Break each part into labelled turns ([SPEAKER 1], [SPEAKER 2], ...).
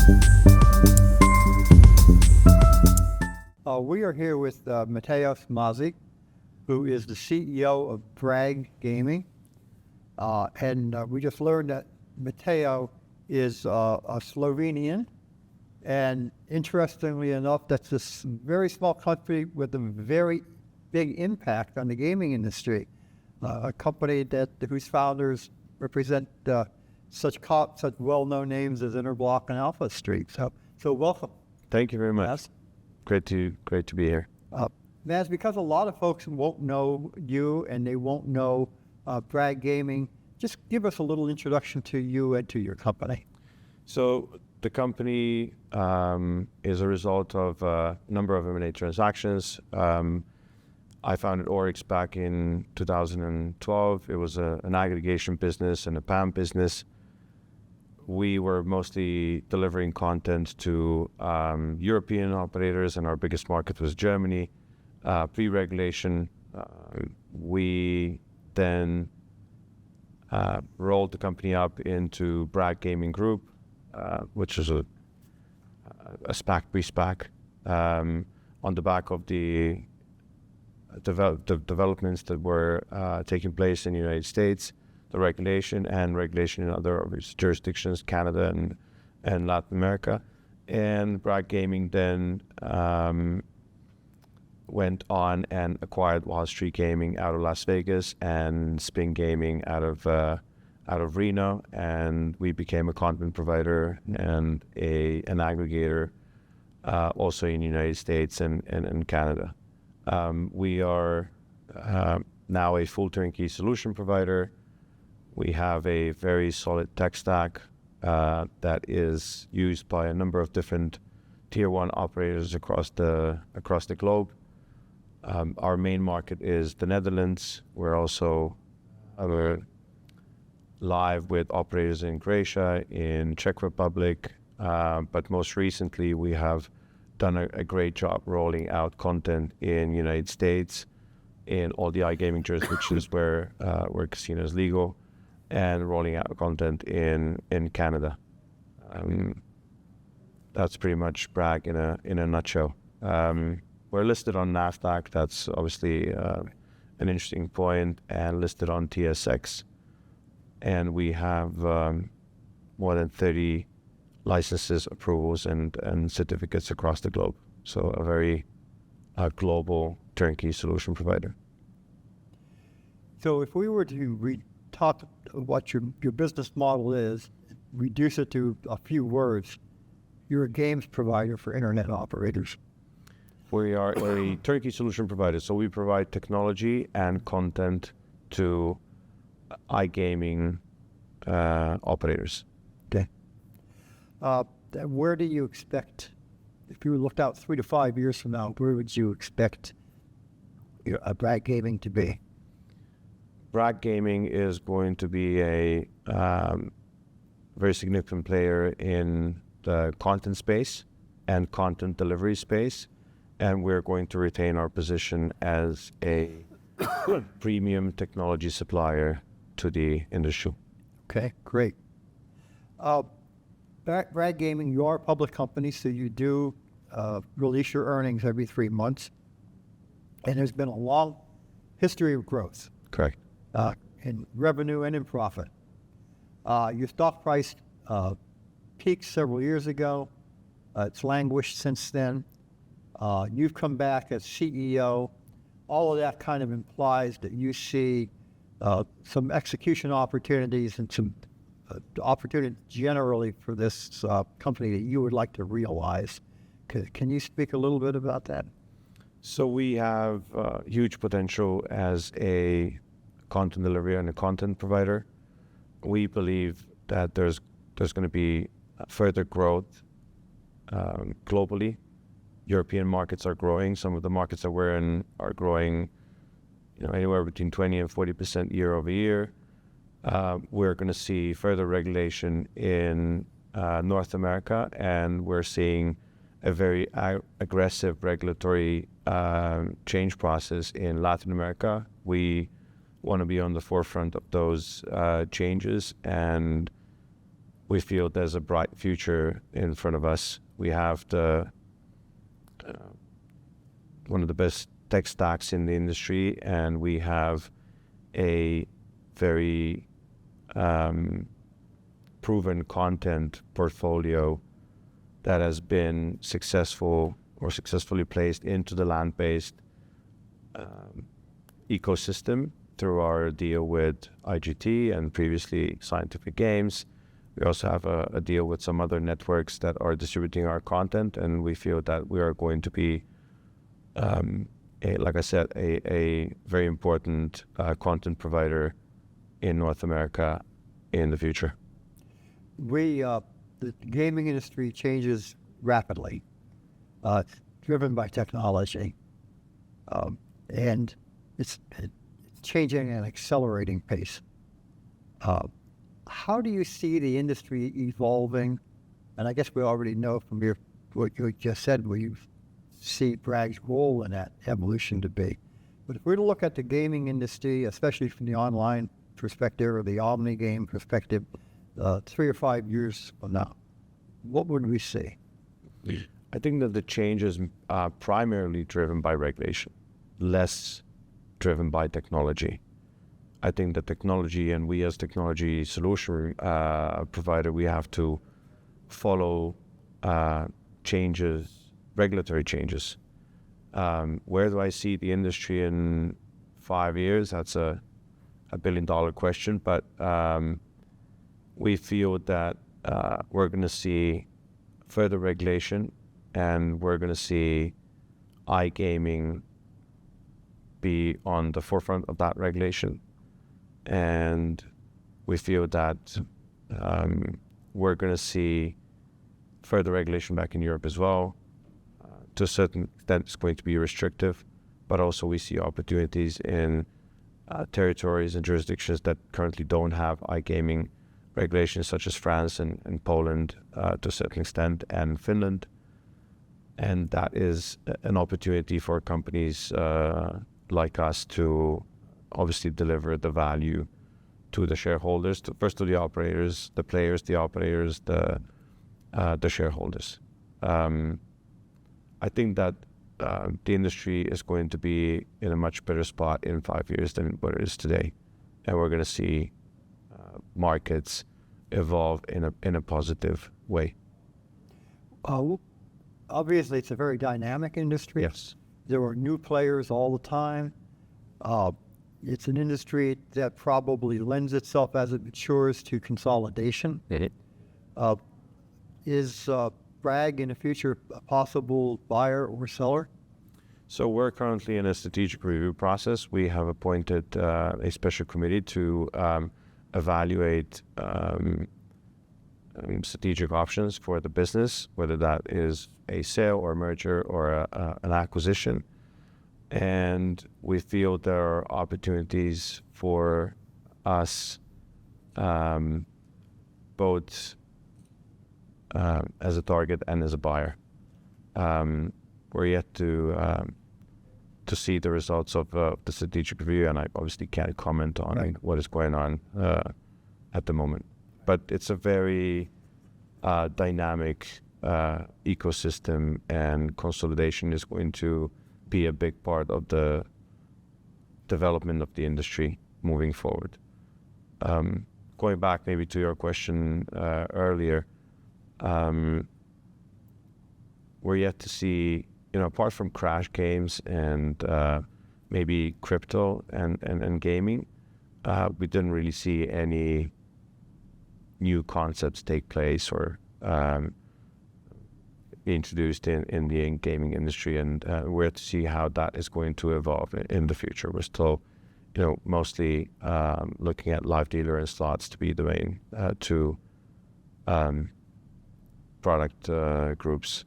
[SPEAKER 1] We are here with Matevž Mazij, who is the CEO of Bragg Gaming. And we just learned that Matevž is a Slovenian. And interestingly enough, that's a very small country with a very big impact on the gaming industry. A company whose founders represent such well-known names as Interblock and Alpha Street. So welcome.
[SPEAKER 2] Thank you very much.
[SPEAKER 1] Yes.
[SPEAKER 2] Great to be here.
[SPEAKER 1] Maz, because a lot of folks won't know you and they won't know Bragg Gaming, just give us a little introduction to you and to your company.
[SPEAKER 2] So the company is a result of a number of M&A transactions. I founded Oryx back in 2012. It was an aggregation business and a PAM business. We were mostly delivering content to European operators, and our biggest market was Germany. Pre-regulation, we then rolled the company up into Bragg Gaming Group, which is a SPAC, pre-SPAC, on the back of the developments that were taking place in the United States, the regulation in other jurisdictions, Canada and Latin America. And Bragg Gaming then went on and acquired Wild Streak Gaming out of Las Vegas and Spin Gaming out of Reno, and we became a content provider and an aggregator also in the United States and Canada. We are now a full turnkey solution provider. We have a very solid tech stack that is used by a number of different tier one operators across the globe. Our main market is the Netherlands. We're also live with operators in Croatia, in Czech Republic, but most recently we have done a great job rolling out content in the United States, in all the iGaming jurisdictions where casino is legal, and rolling out content in Canada. That's pretty much Bragg in a nutshell. We're listed on NASDAQ. That's obviously an interesting point, and listed on TSX. And we have more than 30 licenses, approvals, and certificates across the globe. So a very global turnkey solution provider.
[SPEAKER 1] So if we were to talk what your business model is, reduce it to a few words, you're a games provider for internet operators.
[SPEAKER 2] We are a turnkey solution provider, so we provide technology and content to iGaming operators.
[SPEAKER 1] Okay. Where do you expect, if you looked out 3 to 5 years from now, where would you expect Bragg Gaming to be?
[SPEAKER 2] Bragg Gaming is going to be a very significant player in the content space and content delivery space, and we're going to retain our position as a premium technology supplier to the industry.
[SPEAKER 1] Okay, great. Bragg Gaming, you are a public company, so you do release your earnings every 3 months, and there's been a long history of growth.
[SPEAKER 2] Correct.
[SPEAKER 1] In revenue and in profit. Your stock price peaked several years ago. It's languished since then. You've come back as CEO. All of that kind of implies that you see some execution opportunities and some opportunities generally for this company that you would like to realize. Can you speak a little bit about that?
[SPEAKER 2] So we have huge potential as a content delivery and a content provider. We believe that there's going to be further growth globally. European markets are growing. Some of the markets that we're in are growing, anywhere between 20 and 40% year over year. We're going to see further regulation in North America, and we're seeing a very aggressive regulatory change process in Latin America. We want to be on the forefront of those changes, and we feel there's a bright future in front of us. We have the one of the best tech stacks in the industry, and we have a very proven content portfolio that has been successful or successfully placed into the land-based ecosystem through our deal with IGT and previously Scientific Games. We also have a deal with some other networks that are distributing our content, and we feel that we are going to be, like I said, a very important content provider in North America in the future.
[SPEAKER 1] The gaming industry changes rapidly, driven by technology, and it's changing at an accelerating pace. How do you see the industry evolving? And I guess we already know from what you just said, where you see Bragg's role in that evolution to be. But if we were to look at the gaming industry, especially from the online perspective or the omni game perspective, 3 or 5 years from now, what would we see?
[SPEAKER 2] I think that the change is primarily driven by regulation, less driven by technology. I think that technology, and we as technology solution provider, we have to follow changes, regulatory changes. Where do I see the industry in 5 years? That's a billion-dollar question, but we feel that we're going to see further regulation, and we're going to see iGaming be on the forefront of that regulation. And we feel that we're going to see further regulation back in Europe as well. To a certain extent, it's going to be restrictive, but also we see opportunities in territories and jurisdictions that currently don't have iGaming regulations, such as France and Poland to a certain extent, and Finland. And that is an opportunity for companies like us to obviously deliver the value to the shareholders, first to the operators, the players, the operators, the shareholders. I think that the industry is going to be in a much better spot in 5 years than what it is today, and we're going to see markets evolve in a positive way.
[SPEAKER 1] Obviously, it's a very dynamic industry.
[SPEAKER 2] Yes.
[SPEAKER 1] There are new players all the time. It's an industry that probably lends itself as it matures to consolidation. Is Bragg in the future a possible buyer or seller?
[SPEAKER 2] So we're currently in a strategic review process. We have appointed a special committee to evaluate strategic options for the business, whether that is a sale or a merger or an acquisition. And we feel there are opportunities for us both as a target and as a buyer. We're yet to see the results of the strategic review, and I obviously can't comment on what is going on at the moment. But it's a very dynamic ecosystem, and consolidation is going to be a big part of the development of the industry moving forward. Going back maybe to your question earlier, we're yet to see, apart from crash games and maybe crypto and gaming, we didn't really see any new concepts take place or be introduced in the gaming industry, and we're to see how that is going to evolve in the future. We're still, mostly looking at live dealer and slots to be the main two product groups,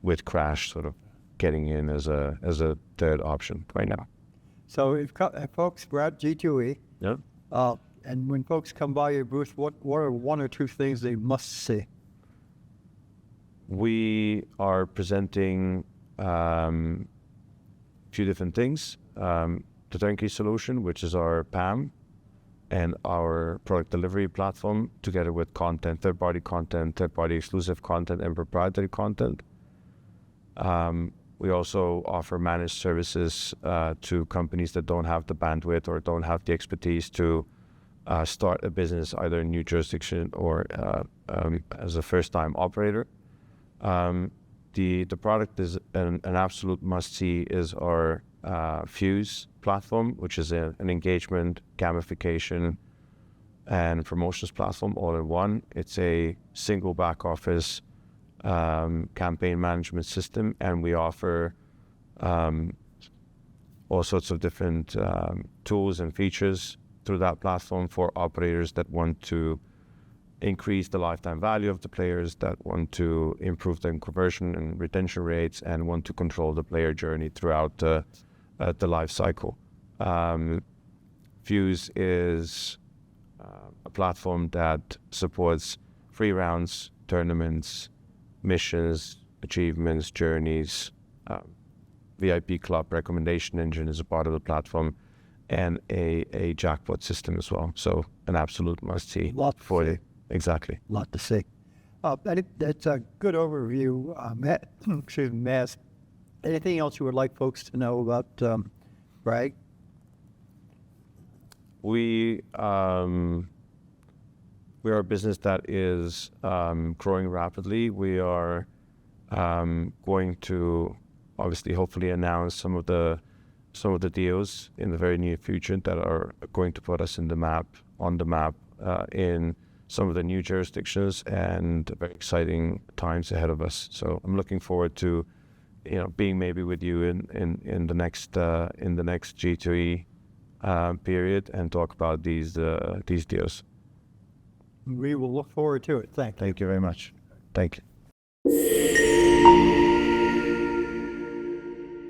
[SPEAKER 2] with crash sort of getting in as a third option right now.
[SPEAKER 1] So if folks were at G2E,
[SPEAKER 2] Yeah.
[SPEAKER 1] And when folks come by your booth, what are one or two things they must see?
[SPEAKER 2] We are presenting a few different things. The turnkey solution, which is our PAM, and our product delivery platform, together with content, third-party exclusive content, and proprietary content. We also offer managed services to companies that don't have the bandwidth or don't have the expertise to start a business either in a new jurisdiction or as a first-time operator. The product is an absolute must-see is our Fuse platform, which is an engagement, gamification, and promotions platform all in one. It's a single back office campaign management system, and we offer all sorts of different tools and features through that platform for operators that want to increase the lifetime value of the players, that want to improve their conversion and retention rates, and want to control the player journey throughout the life cycle. Fuse is a platform that supports free rounds, tournaments, missions, achievements, journeys. VIP club recommendation engine is a part of the platform, and a jackpot system as well. So an absolute must-see for the exactly.
[SPEAKER 1] Lot to see. That's a good overview, Matt. Excuse me, Maz. Anything else you would like folks to know about Bragg?
[SPEAKER 2] We are a business that is growing rapidly. We are going to obviously hopefully announce some of the deals in the very near future that are going to put us on the map in some of the new jurisdictions, and very exciting times ahead of us. So I'm looking forward to being maybe with you in the next G2E period and talk about these deals.
[SPEAKER 1] We will look forward to it. Thank you.
[SPEAKER 2] Thank you very much. Thank you.